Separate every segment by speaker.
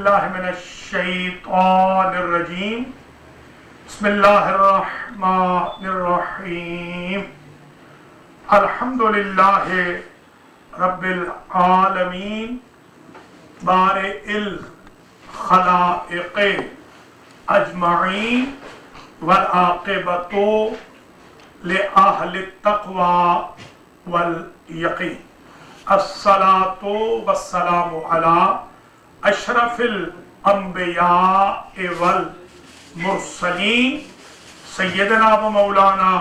Speaker 1: باللہ من الشیطان الرجیم بسم اللہ الرحمن الرحیم الحمدللہ رب العالمین بارئ الخلائق اجمعین والعاقبۃ لأہل التقوی والیقین الصلاۃ والسلام علی اشرف الانبیاء والمرسلین سیدنا و مولانا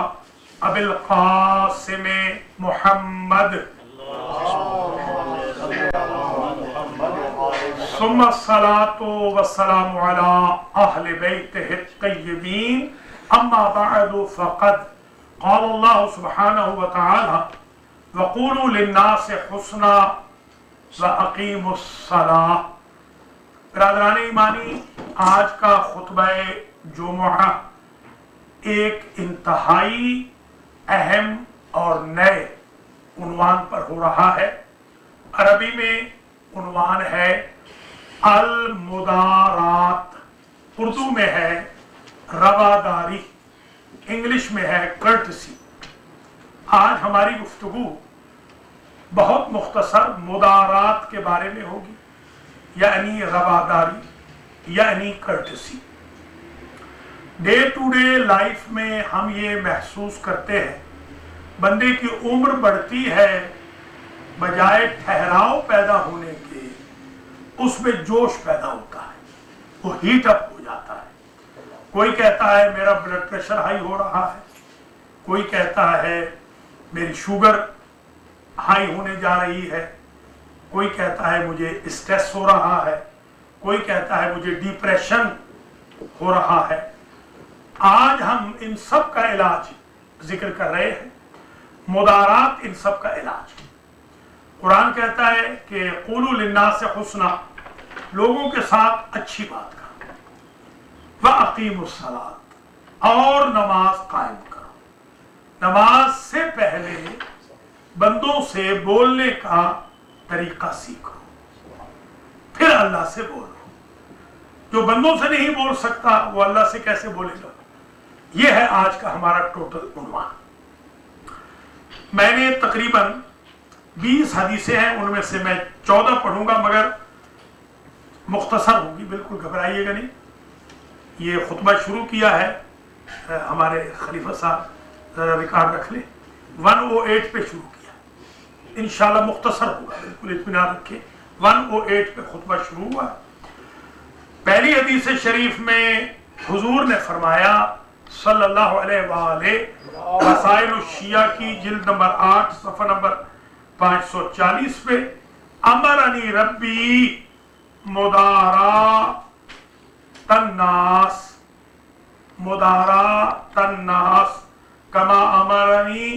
Speaker 1: ابی القاسم محمد ثم الصلاۃ والسلام علی اہل بیتہ الطیبین اما بعد فقد قال اللہ سبحانہ وتعالی وقولوا للناس حسنا وَأَقِيمُوا الصَّلَاةَ۔ برادران ایمانی، آج کا خطبہ جمعہ ایک انتہائی اہم اور نئے عنوان پر ہو رہا ہے۔ عربی میں عنوان ہے المدارات، اردو میں ہے رواداری، انگلش میں ہے کرٹسی۔ آج ہماری گفتگو بہت مختصر مدارات کے بارے میں ہوگی، یعنی رواداری، یعنی courtesy. Day to day life میں ہم یہ محسوس کرتے ہیں بندے کی عمر بڑھتی ہے، بجائے ٹھہراؤ پیدا ہونے کے اس میں جوش پیدا ہوتا ہے، وہ ہیٹ اپ ہو جاتا ہے۔ کوئی کہتا ہے میرا بلڈ پریشر ہائی ہو رہا ہے، کوئی کہتا ہے میری شوگر ہائی ہونے جا رہی ہے، کوئی کہتا ہے مجھے اسٹریس ہو رہا ہے، کوئی کہتا ہے مجھے ڈپریشن ہو رہا ہے۔ آج ہم ان سب کا علاج ذکر کر رہے ہیں، مدارات ان سب کا علاج۔ قرآن کہتا ہے کہ قولوا للناس حسنا، لوگوں کے ساتھ اچھی بات کرو، وَأَقِيمُوا الصَّلَاةَ، اور نماز قائم کرو۔ نماز سے پہلے بندوں سے بولنے کا طریقہ سیکھو، پھر اللہ سے بولو۔ جو بندوں سے نہیں بول سکتا وہ اللہ سے کیسے بولے گا؟ یہ ہے آج کا ہمارا ٹوٹل عنوان۔ میں نے تقریباً 20 حدیثیں ہیں، ان میں سے میں 14 پڑھوں گا، مگر مختصر ہوگی، بالکل گھبرائیے گا نہیں۔ یہ خطبہ شروع کیا ہے ہمارے خلیفہ صاحب، ذرا ریکارڈ رکھ لیں، 108 پہ شروع کیا، انشاءاللہ مختصر ہوگا، بالکل اطمینان رکھیں۔ 108 پہ خطبہ شروع ہوا۔ پہلی حدیث شریف میں حضور نے فرمایا صلی اللہ علیہ وآلہ، مسائل الشیعہ کی جلد نمبر 8 صفحہ نمبر 540 پہ، امرنی ربی مدارات الناس، مدارات الناس کما امرنی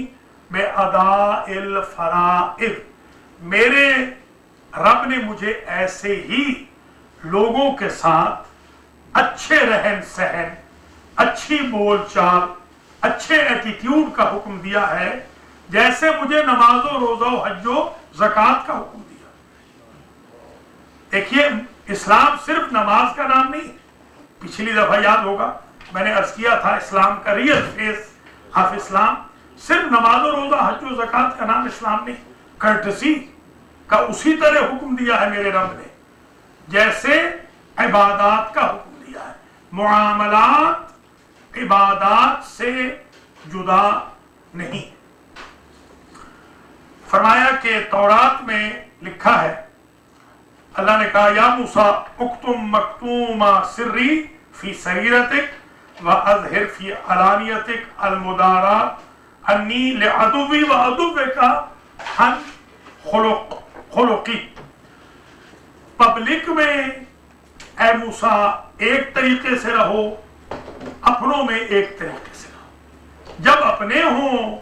Speaker 1: بے ادا الفرائض، میرے رب نے مجھے ایسے ہی لوگوں کے ساتھ اچھے رہن سہن، اچھی بول چال، اچھے ایٹیٹیوڈ کا حکم دیا ہے، جیسے مجھے نماز و روزہ و حج و زکوٰۃ کا حکم دیا۔ دیکھیے، اسلام صرف نماز کا نام نہیں۔ پچھلی دفعہ یاد ہوگا میں نے عرض کیا تھا، اسلام کا ریئل فیس آف اسلام صرف نماز و روزہ حج و زکوٰۃ کا نام اسلام نہیں، کرٹسی کا اسی طرح حکم دیا ہے میرے رب نے جیسے عبادات کا حکم دیا ہے۔ معاملات عبادات سے جدا نہیں۔ فرمایا کہ تورات میں لکھا ہے، اللہ نے کہا یا موسیٰ اکتم مکتوم سری فی سریرتک واظہر فی علانیتک المدارات انی لعدوی و عدوک عن خلقی۔ پبلک میں اے موسیٰ ایک طریقے سے رہو، اپنوں میں ایک طریقے سے رہو۔ جب اپنے ہوں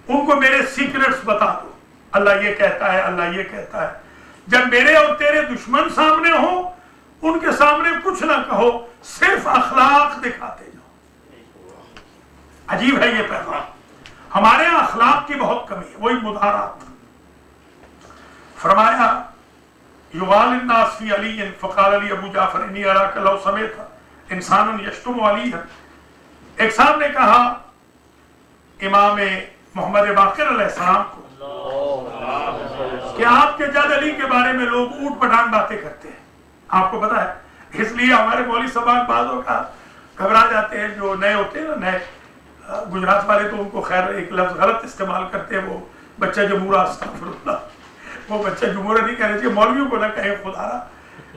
Speaker 1: ان کو میرے سیکرٹس بتا دو، اللہ یہ کہتا ہے، اللہ یہ کہتا ہے۔ جب میرے اور تیرے دشمن سامنے ہوں ان کے سامنے کچھ نہ کہو، صرف اخلاق دکھاتے جاؤ۔ عجیب ہے یہ پیغام، ہمارے یہاں اخلاق کی بہت کمی ہے، وہی مدارات۔ فرمایا युगाल अन्नास फी अली फ़क़ाल अली अबू जाफ़र इन्नी अराका लौ समेता इंसानन यश्तुमु अलीयन। एक साहब ने कहा इमाम मोहम्मद बाक़िर अलैहिस्सलाम को कि आपके जद अली के बारे में लोग ऊट पटांग बातें करते हैं, आपको पता है। इसलिए हमारे मौलवी साहब बाज़ों का घबरा जाते हैं, जो नए होते हैं ना, नए गुजरात वाले तो उनको खैर एक लफ्ज़ गलत इस्तेमाल करते हैं, वो बच्चा जमूरा, अस्तग़फिरुल्लाह, वो बच्चा जमूरा नहीं कहना चाहिए, मौलवियों को ना कहे खुदारा,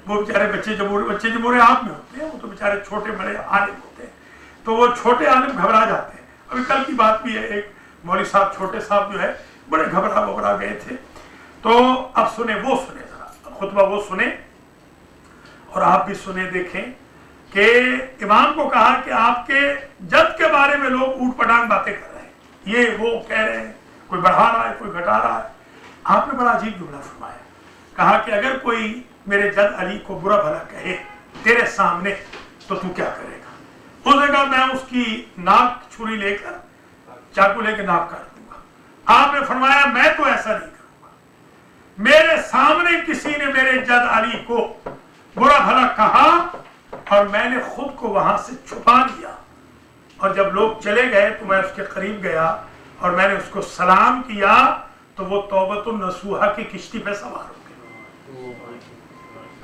Speaker 1: वो बेचारे बच्चे जमूरे आप में होते हैं, वो तो बेचारे छोटे बड़े आलिम होते हैं, तो वो छोटे आलिम घबरा जाते हैं। अभी कल की बात भी है, एक मौलवी साहब छोटे साहब जो है बड़े घबरा गए थे। तो अब सुने जरा खुतबा वो सुने और आप भी सुने, देखें कि इमाम को कहा कि आपके जद के बारे में लोग ऊट पटांग बातें कर रहे हैं, ये वो कह रहे हैं, कोई बढ़ा रहा है कोई घटा रहा है। आपने बड़ा अजीब जुमला फरमाया, कहा कि अगर कोई मेरे जद अली को बुरा भला कहे तेरे सामने तो तू क्या करेगा? उसने कहा मैं उसकी नाक छुरी लेकर चाकू लेकर नाक काट दूंगा। आपने फरमाया मैं तो ऐसा नहीं करूंगा, मेरे सामने किसी ने मेरे जद अली को बुरा भला कहा और मैंने खुद को वहां से छुपा लिया, और जब लोग चले गए तो मैं उसके करीब गया और मैंने उसको सलाम किया, तो वो तौबतुन नसूहा की किश्ती पे सवार हो गए।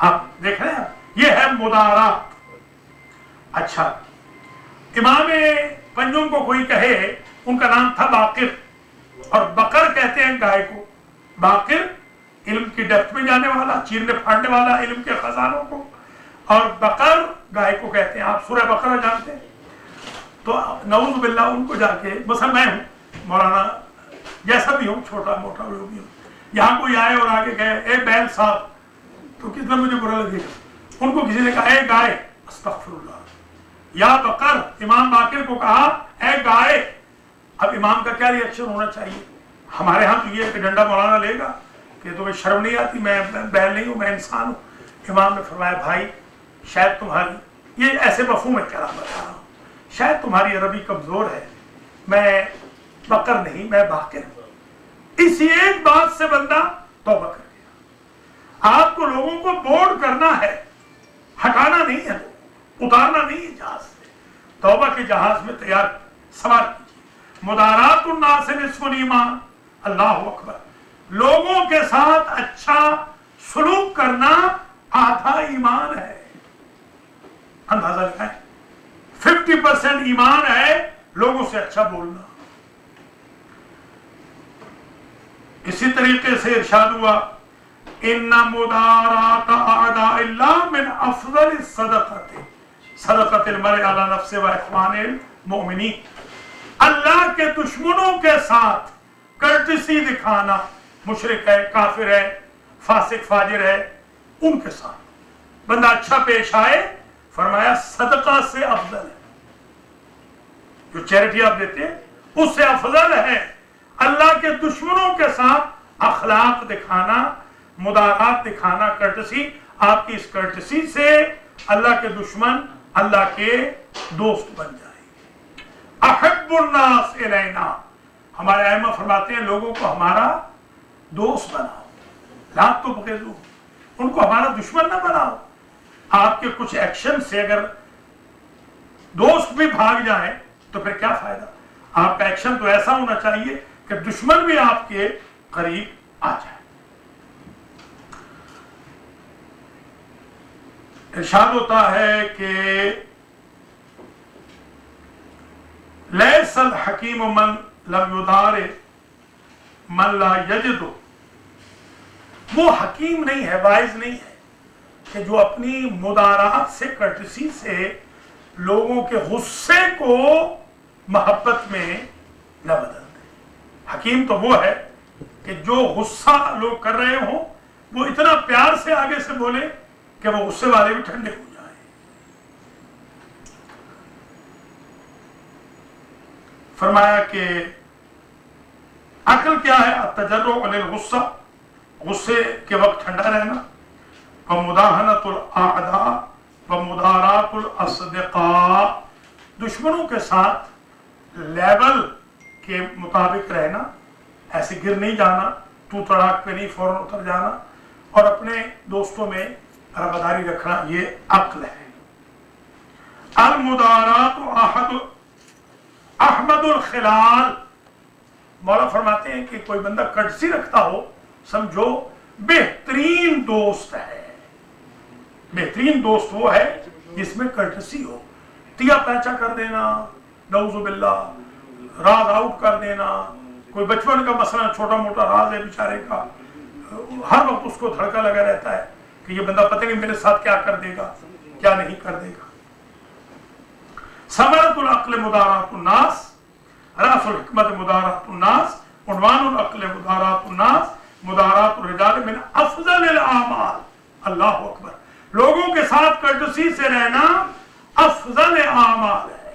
Speaker 1: आप देख रहे हैं, ये है मुदारात। अच्छा, इमाम पंजुम को कोई कहे, उनका नाम था बाकिर, और बकर कहते हैं गाय को। बाकिर इल्म की डेप्थ में जाने वाला, चीरने फाड़ने वाला इल्म के खजानों को, और बकर गाय को कहते हैं। आप सूरह बकरा जानते हैं? तो नऊज़ बिल्लाह उनको जाके, बस मैं हूँ मौलाना, जैसा भी हूँ, छोटा मोटा जो भी हूँ, यहाँ कोई आए और आगे गए ए बैल साहब, तो कितना मुझे बुरा लगेगा। उनको किसी ने कहा ए गाय, अस्तग़फिरुल्लाह, या बकर, इमाम बाकिर को कहा ए गाय। अब इमाम का क्या रिएक्शन होना चाहिए? हमारे यहाँ तो ये कि डंडा मौलाना लेगा कि तुम्हें शर्म नहीं आती, मैं बैल नहीं हूँ, मैं इंसान हूँ। इमाम ने फरमाया भाई शायद तुम्हारी, ये ऐसे मफ़हूम में कलाम बता रहा हूँ, शायद तुम्हारी अरबी कमज़ोर है, मैं बकर नहीं मैं बाकिर हूँ। इसी एक बात से बंदा तौबा कर गया। आपको लोगों को बोर्ड करना है, हटाना नहीं है, उतारना नहीं है जहाज से, तौबा के जहाज में तैयार सवार कीजिए। मुदारातुन नास निस्फुल ईमान, अल्लाहु अकबर। लोगों के साथ अच्छा सलूक करना आधा ईमान है। अंदाजा लगाएं, 50% ईमान है लोगों से अच्छा बोलना। इसी तरीके से इरशाद हुआ, इन्ना मुदारात अअदाइल्लाह मिन अफज़ल सदक़ति सदक़तिल मर्इ अला नफ्सिही व इख्वानिल मुमिनीन। अल्लाह के दुश्मनों के साथ कर्टसी दिखाना, मुशरिक है, काफिर है, फासिक फाजिर है, उनके साथ बंदा अच्छा पेश आए, फरमाया सदका से अफजल है। जो चैरिटी आप देते हैं उससे अफजल है अल्लाह के दुश्मनों के साथ अखलाक दिखाना, मुदारात दिखाना, कर्टसी। आपकी इस कर्टसी से अल्लाह के दुश्मन अल्लाह के दोस्त बन जाएंगे। अहब्बुन नास इलैना, हमारे आइमा फरमाते हैं लोगों को हमारा दोस्त बनाओ, ला तुबग़िज़ू, उनको हमारा दुश्मन ना बनाओ। आपके कुछ एक्शन से अगर दोस्त भी भाग जाए तो फिर क्या फायदा? आपका एक्शन तो ऐसा होना चाहिए कि दुश्मन भी आपके करीब आ जाए। इरशाद होता है कि लैसल हकीम मन लम युदारे मन ला यजिदु, वो हकीम नहीं है, वाइज नहीं है कि जो अपनी मुदारात से, कर्टसी से लोगों के गुस्से को मोहब्बत में न बदल दे। हकीम तो वो है कि जो गुस्सा लोग कर रहे हो वो इतना प्यार से आगे से बोले कि वो गुस्से वाले भी ठंडे हो जाए। फरमाया कि अक्ल क्या है? अतजर्रु अनिल गुस्सा, गुस्से के वक्त ठंडा रहना, व मुदाहनतुल आदा व मुदारातुल अस्दिक़ा, दुश्मनों के साथ लेवल के मुताबिक रहना, ऐसे गिर नहीं जाना, तू तड़ाक पे नहीं फौरन उतर जाना, اور اپنے دوستوں میں رواداری رکھنا یہ عقل ہے۔ المدارات احمد الخلال، مولا فرماتے ہیں کہ کوئی بندہ کٹسی رکھتا ہو سمجھو بہترین دوست ہے۔ بہترین دوست وہ ہے جس میں کٹسی ہو، تیا پیچا کر دینا، نعوذ باللہ راز آؤٹ کر دینا، کوئی بچپن کا مسئلہ چھوٹا موٹا راز ہے بیچارے کا، ہر وقت اس کو دھڑکا لگا رہتا ہے کہ یہ بندہ پتہ نہیں میرے ساتھ کیا کر دے گا کیا نہیں کر دے گا۔ ثمرۃ العقل مدارات الناس، راس الحکمت مدارات الناس، عنوان العقل مدارات الناس، مدارات الرجال من افضل الاعمال۔ اللہ اکبر، لوگوں کے ساتھ کرٹسی سے رہنا افضل اعمال ہے،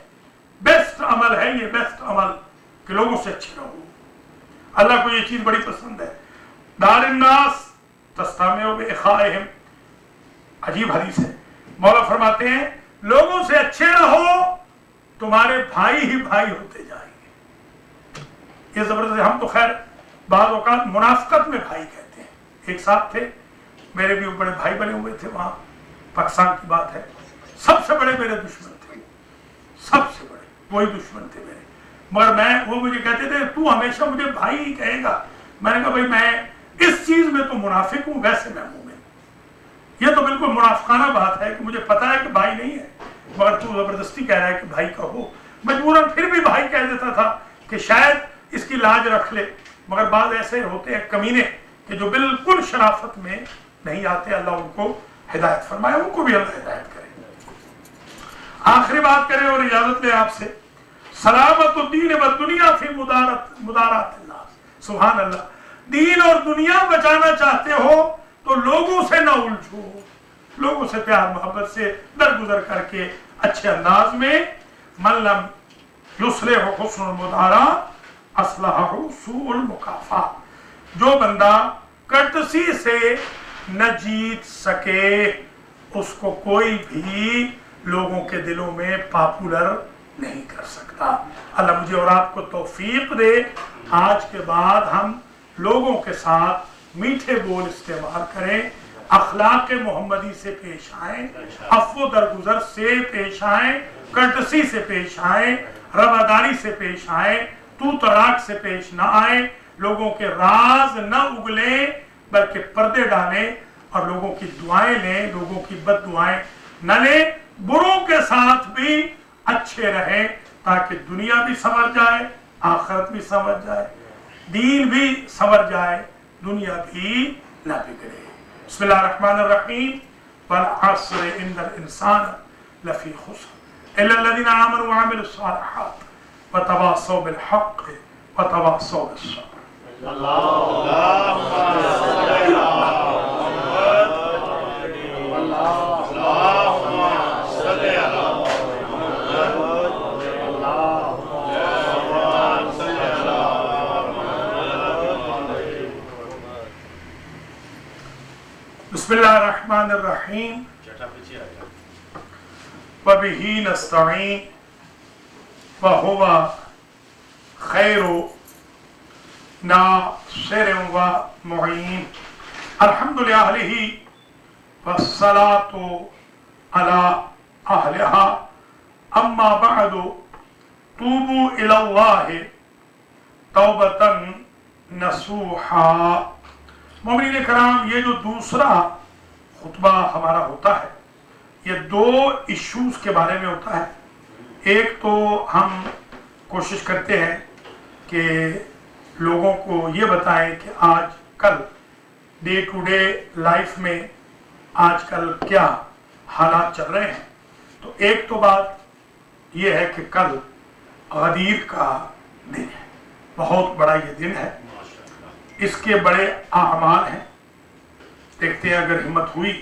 Speaker 1: بیسٹ عمل ہے یہ، بیسٹ عمل کہ لوگوں سے اچھے رہو۔ اللہ کو یہ چیز بڑی پسند ہے۔ دار الناس تستمع باخائہم، عجیب حدیث ہے، مولا فرماتے ہیں لوگوں سے اچھے رہو تمہارے بھائی ہی بھائی ہوتے جائیں گے۔ یہ زبردست، ہم تو خیر بعض اوقات منافقت میں بھائی کہتے ہیں۔ ایک ساتھ تھے، میرے بھی بڑے بھائی بنے ہوئے تھے، وہاں پاکستان کی بات ہے، سب سے بڑے میرے دشمن تھے، سب سے بڑے وہی دشمن تھے میرے، مگر وہ مجھے کہتے تھے تو ہمیشہ مجھے بھائی ہی کہے گا۔ میں نے کہا بھائی میں اس چیز میں تو منافق ہوں، ویسے میں مومن۔ یہ تو بالکل منافقانہ بات ہے کہ مجھے پتا ہے کہ بھائی نہیں ہے، مگر تو زبردستی کہہ رہا ہے کہ بھائی کہو۔ مجبوراً پھر بھی بھائی کہہ دیتا تھا کہ شاید اس کی لاج رکھ لے، مگر بعض ایسے ہوتے ہیں کمینے کہ جو بالکل شرافت میں نہیں آتے، اللہ ان کو ہدایت فرمائے، ان کو بھی اللہ ہدایت کرے۔ آخری بات کریں اور اجازت لے آپ سے، سلامت الدین والدنیا فی مدارات الناس۔ سبحان اللہ، دین اور دنیا بچانا چاہتے ہو تو لوگوں سے نہ الجھو، لوگوں سے پیار محبت سے درگزر کر کے اچھے انداز میں۔ من لم یصلح حسن المدارات اصلحہ سوء المکافات، جو بندہ کرٹسی سے نہ جیت سکے اس کو کوئی بھی لوگوں کے دلوں میں پاپولر نہیں کر سکتا۔ اللہ مجھے اور آپ کو توفیق دے، آج کے بعد ہم لوگوں کے ساتھ میٹھے بول استعمال کریں، اخلاق محمدی سے پیش آئیں، عفو درگزر سے پیش آئیں، کرٹسی سے پیش آئیں، رواداری سے پیش آئیں، تو تڑاک سے پیش نہ آئیں، لوگوں کے راز نہ اگلیں بلکہ پردے ڈالیں، اور لوگوں کی دعائیں لیں، لوگوں کی بد دعائیں نہ لیں، بروں کے ساتھ بھی اچھے رہیں تاکہ دنیا بھی سنور جائے، آخرت بھی سنور جائے، دین بھی سنور جائے، دنیا بھی نہ بگڑے۔ بسم اللہ الرحمن الرحیم، والعصر ان الانسان لفی خسر الا الذین آمنوا وعملوا الصالحات وتواصوا بالحق وتواصوا بالصبر۔ بسم اللہ الرحمن الرحیم، وبہ نستعین وہو خیر ناصر و معین، الحمد للہ والصلاة علی اہلہا، اما بعد توبوا الی اللہ توبۃ نصوحا۔ مومنین کرام، یہ جو دوسرا خطبہ ہمارا ہوتا ہے یہ دو ایشوز کے بارے میں ہوتا ہے۔ ایک تو ہم کوشش کرتے ہیں کہ لوگوں کو یہ بتائیں کہ آج کل ڈے ٹو ڈے لائف میں آج کل کیا حالات چل رہے ہیں۔ تو ایک تو بات یہ ہے کہ کل غدیر کا دن ہے، بہت بڑا یہ دن ہے، اس کے بڑے اعمال ہیں، دیکھتے ہیں اگر ہمت ہوئی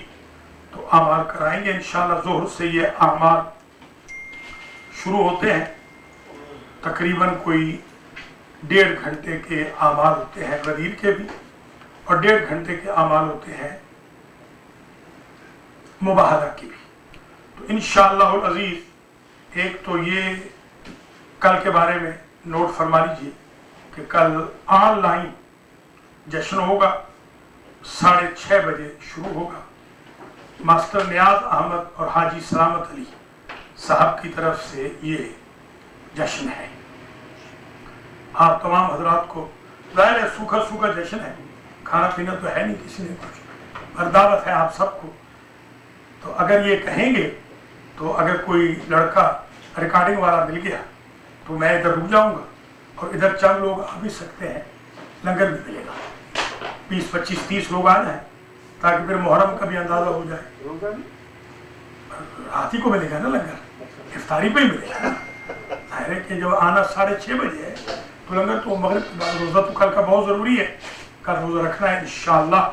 Speaker 1: تو اعمال کرائیں گے انشاءاللہ۔ ظہر سے یہ اعمال شروع ہوتے ہیں، تقریباً کوئی 1.5 گھنٹے کے اعمال ہوتے ہیں غدیر کے بھی، اور 1.5 گھنٹے کے اعمال ہوتے ہیں مباہدہ کے بھی۔ تو انشاءاللہ العزیز ایک تو یہ کل کے بارے میں نوٹ فرما لیجیے کہ کل آن لائن جشن ہوگا 6:30 बजे शुरू होगा। मास्टर नियाज अहमद और हाजी सलामत अली साहब की तरफ से ये जश्न है। आप तमाम हजरात को, ज़ाहिर है सूखा सूखा जश्न है, खाना पीना तो है नहीं किसी ने कुछ, पर दावत है आप सबको। तो अगर ये कहेंगे तो अगर कोई लड़का रिकॉर्डिंग वाला मिल गया तो मैं इधर रुक जाऊंगा और इधर चंद लोग आ भी सकते हैं, लंगर भी मिलेगा, 20, 25, 30 लोग आ जाए ताकि फिर मुहर्रम का भी अंदाजा हो जाए। रात ही को मिलेगा ना लंगर, इफ्तारी पे ही मिलेगा ना। जाहिर है कि जब आना 6:30 बजे है तो लंगर तो मगरिब के बाद, रोज़ा तो कल का बहुत ज़रूरी है, कल रोज़ा रखना है इंशाअल्लाह।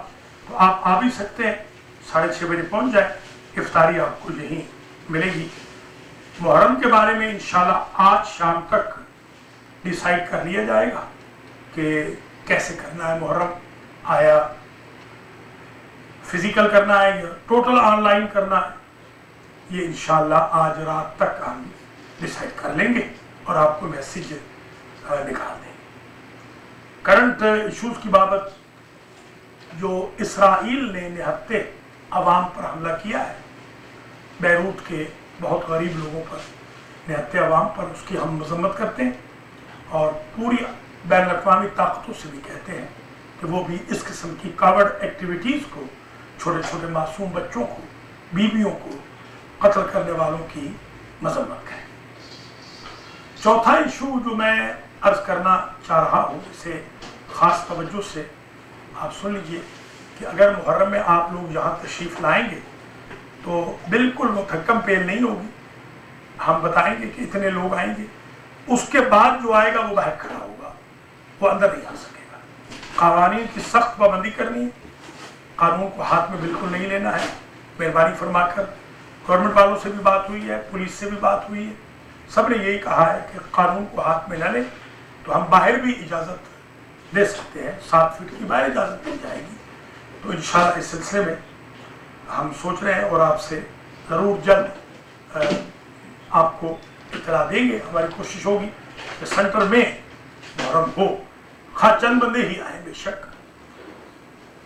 Speaker 1: तो आप आ भी सकते हैं, 6:30 बजे पहुंच जाए, इफ्तारी आपको यहीं मिलेगी। मुहर्रम के बारे में इंशाअल्लाह आज शाम तक डिसाइड कर लिया जाएगा कि कैसे करना है मुहर्रम, आया फिजिकल करना है या टोटल ऑनलाइन करना है, ये इंशाअल्लाह आज रात तक हम डिसाइड कर लेंगे और आपको मैसेज निकाल देंगे। करंट इश्यूज की बाबत जो इसराइल ने निहत्ते अवाम पर हमला किया है, बैरूत के बहुत गरीब लोगों पर, निहत्ते अवाम पर, उसकी हम मजम्मत करते हैं और पूरी बैन अवी ताकतों से भी कहते हैं कि वो भी इस किस्म की कावर्ड एक्टिविटीज़ को, छोटे छोटे मासूम बच्चों को, बीवियों को कत्ल करने वालों की मजम्मत करें। चौथा इशू जो मैं अर्ज़ करना चाह रहा हूँ, इसे ख़ास तवज्जो से आप सुन लीजिए कि अगर मुहर्रम में आप लोग यहाँ तशरीफ़ लाएंगे तो बिल्कुल मुथक्कम पेल नहीं होगी। हम बताएंगे कि इतने लोग आएंगे, उसके बाद जो आएगा वो बाहर खड़ा होगा, वो अंदर नहीं आ सकेगा। क़वानीन की सख्त पाबंदी करनी है, कानून को हाथ में बिल्कुल नहीं लेना है। मेहरबानी फरमाकर गवर्नमेंट वालों से भी बात हुई है, पुलिस से भी बात हुई है, सब ने यही कहा है कि कानून को हाथ में न लें। तो हम बाहर भी इजाज़त दे सकते हैं, 7 फीट की बाहर इजाज़त दी जाएगी। तो इंशाअल्लाह इस सिलसिले में हम सोच रहे हैं और आपसे ज़रूर जल्द आपको इत्तला देंगे। हमारी कोशिश होगी कि सेंटर में मुहर्रम हो, खा चंद बंदे ही आए बेशक।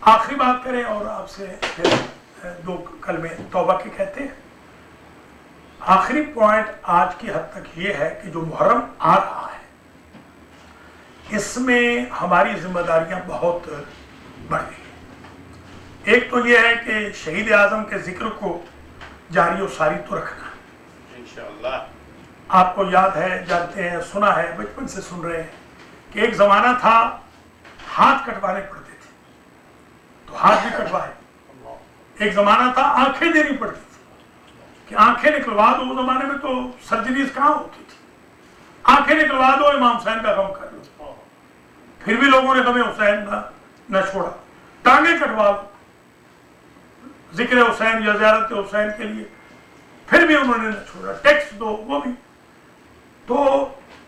Speaker 1: आखिरी बात करें और आपसे फिर 2 कलमे तौबा के कहते हैं। आखिरी पॉइंट आज की हद तक ये है कि जो मुहर्रम आ रहा है, इसमें हमारी जिम्मेदारियां बहुत बढ़ गई हैं। एक तो ये है कि शहीद आज़म के जिक्र को जारी और सारी तो रखना है इंशाअल्लाह। आपको याद है, जानते हैं, सुना है, बचपन से सुन रहे हैं कि एक ज़माना था हाथ कटवाने पड़ते थे तो हाथ भी कटवाए। एक ज़माना था आंखें देनी पड़ती थी कि आंखें निकलवा दो। उस ज़माने में तो सर्जरीज कहाँ होती थी, आंखें निकलवा दो, इमाम हुसैन का गम कर लो। फिर भी लोगों ने गम हुसैन न छोड़ा। टांगे कटवा लो जिक्र हुसैन या ज़ियारत हुसैन के लिए, फिर भी उन्होंने न छोड़ा। टैक्स दो, वो भी। तो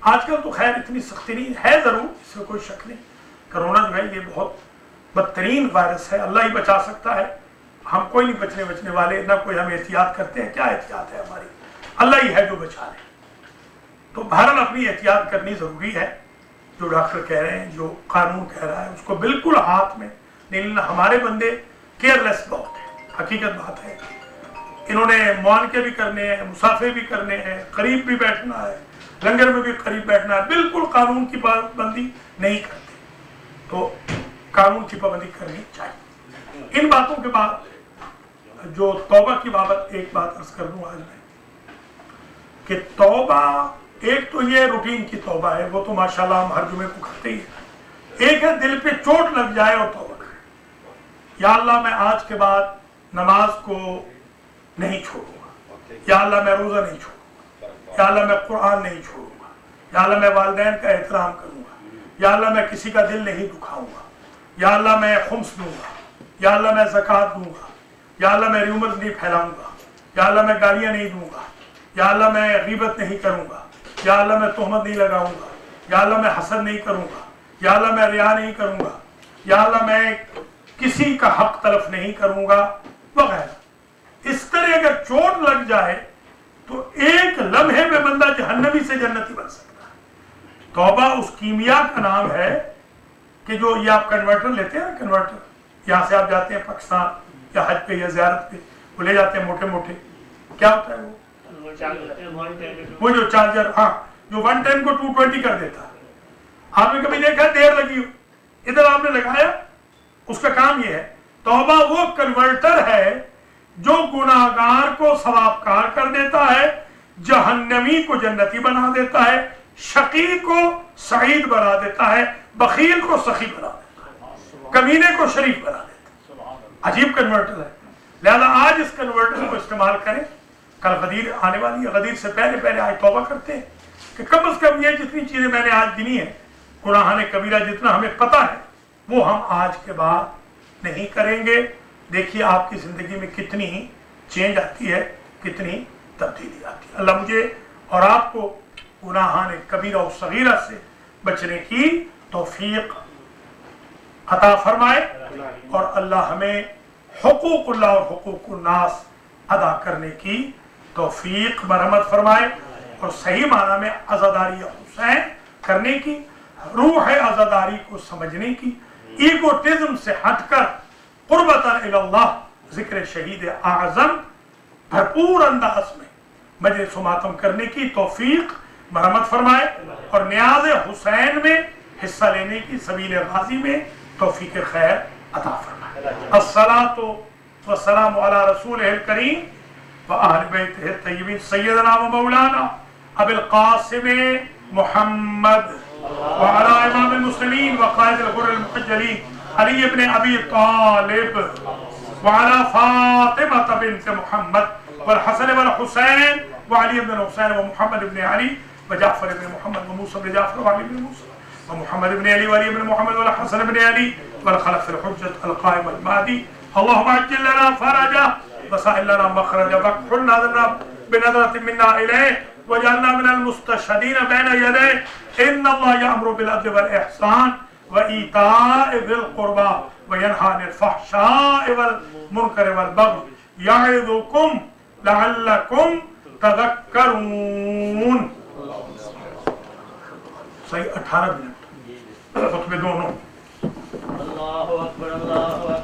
Speaker 1: आजकल तो खैर इतनी सख्ती नहीं है, ज़रूर, इसमें कोई शक नहीं। कोरोना जो है ये बहुत बदतरीन वायरस है, अल्लाह ही बचा सकता है। हम कोई नहीं बचने वाले, ना कोई हम एहतियात करते हैं। क्या एहतियात है हमारी, अल्लाह ही है जो बचा ले। तो बहरहाल अपनी एहतियात करनी ज़रूरी है। जो डॉक्टर कह रहे हैं, जो कानून कह रहा है, उसको बिल्कुल हाथ में नहीं लेना। हमारे बंदे केयरलेस बहुत है, हकीकत बात है। इन्होंने मुआनके भी करने हैं, मुसाफे भी करने हैं, करीब भी बैठना है, लंगर में भी करीब बैठना है, बिल्कुल कानून की पाबंदी नहीं करते। तो कानून की पाबंदी करनी चाहिए। इन बातों के बाद जो तौबा की बाबत एक बात अर्ज कर दूं आज मैं, कि तौबा एक तो ये रूटीन की तौबा है, वो तो माशाल्लाह हम हर जुमे को करते ही हैं। एक है दिल पे चोट लग जाए और तौबा करे, या अल्लाह मैं आज के बाद नमाज को नहीं छोड़ूंगा, या अल्लाह मैं रोज़ा नहीं छोड़ूंगा, या अल्लाह मैं कुरान नहीं छोड़ूंगा, या अल्लाह मैं वालिदैन का एहतराम करूंगा, या अल्लाह मैं किसी का दिल नहीं दुखाऊंगा, या अल्लाह मैं खुम्स दूंगा, या अल्लाह मैं ज़कात दूंगा, या अल्लाह मैं र्यूमर्स नहीं फैलाऊंगा, या अल्लाह मैं गालियाँ नहीं दूंगा, या अल्लाह मैं ग़ीबत नहीं करूंगा, या अल्लाह मैं तोहमत नहीं लगाऊंगा, या अल्लाह मैं हसद नहीं करूंगा, या अल्लाह मैं रिया नहीं करूंगा, या अल्लाह मैं किसी का हक तलफ नहीं करूंगा वगैरह। इस तरह अगर चोट लग जाए तो एक लम्हे में बंदा जहन्नमी से जन्नती बन सकता है। तौबा उस कीमिया का नाम है कि जो ये आप कन्वर्टर लेते हैं ना, कन्वर्टर یہاں سے آپ جاتے ہیں پاکستان یا حج پہ یا زیارت پہ، وہ لے جاتے ہیں موٹے موٹے، کیا ہوتا ہے وہ جو چارجر، ہاں جو 110 کو 220 کر دیتا ہے. آپ نے کبھی دیکھا دیر لگی ہو، ادھر آپ نے لگایا. اس کا کام یہ ہے، توبہ وہ کنورٹر ہے جو گناہگار کو ثوابکار کر دیتا ہے، جہنمی کو جنتی بنا دیتا ہے، شقی کو سعید بنا دیتا ہے، بخیل کو سخی بنا دیتا ہے، کمینے کو شریف بنا دیتا ہے. عجیب کنورٹر ہے. لہذا آج اس کنورٹر کو استعمال کریں. کل غدیر آنے والی ہے، غدیر سے پہلے آج توبہ کرتے ہیں کہ کم از کم یہ جتنی چیزیں میں نے آج گنی ہیں گناہان کبیرہ، جتنا ہمیں پتہ ہے وہ ہم آج کے بعد نہیں کریں گے. دیکھیے آپ کی زندگی میں کتنی چینج آتی ہے، کتنی تبدیلی آتی ہے. اللہ مجھے اور آپ کو گناہان کبیرہ و صغیرہ سے بچنے کی توفیق عطا فرمائے، اور اللہ ہمیں حقوق اللہ اور حقوق الناس ادا کرنے کی توفیق مرحمت فرمائے، اور صحیح معنی میں عزاداری حسین کرنے کی، روح عزاداری کو سمجھنے کی، ایگوٹزم سے ہٹ کر قربتاً اللہ ذکر شہید اعظم بھرپور انداز میں مجلس و ماتم کرنے کی توفیق مرحمت فرمائے، اور نیاز حسین میں حصہ لینے کی سبیل غازی میں توفیق خیر عطا فرمائے. الصلاۃ والسلام علی رسولہ الکریم وآل بیتہ الطیبین سیدنا و مولانا ابی القاسم محمد وعلى امام المسلمین وقائد الغر المحجلین علی بن ابی طالب وعلى فاطمة بنت محمد والحسن والحسین وعلی بن الحسین ومحمد بن علی وجعفر بن محمد وموسى بن جعفر وعلی بن موسى ومحمد بن علی وعلی بن محمد والحسن بن علی والخلف الحجة القائم المهدي. اللهم عجل لنا فرجه وسهل لنا مخرجه واكحل لنا بنظرة منا إليه وجعلنا من المستشهدين بين يديه. إن الله يأمر بالعدل والإحسان وإيتاء ذي القربى وينهى عن الفحشاء والمنكر والبغي يعظكم لعلكم تذكرون. صحیح 18 منٹ خطبے دونوں.
Speaker 2: اللہ اکبر اللہ اکبر.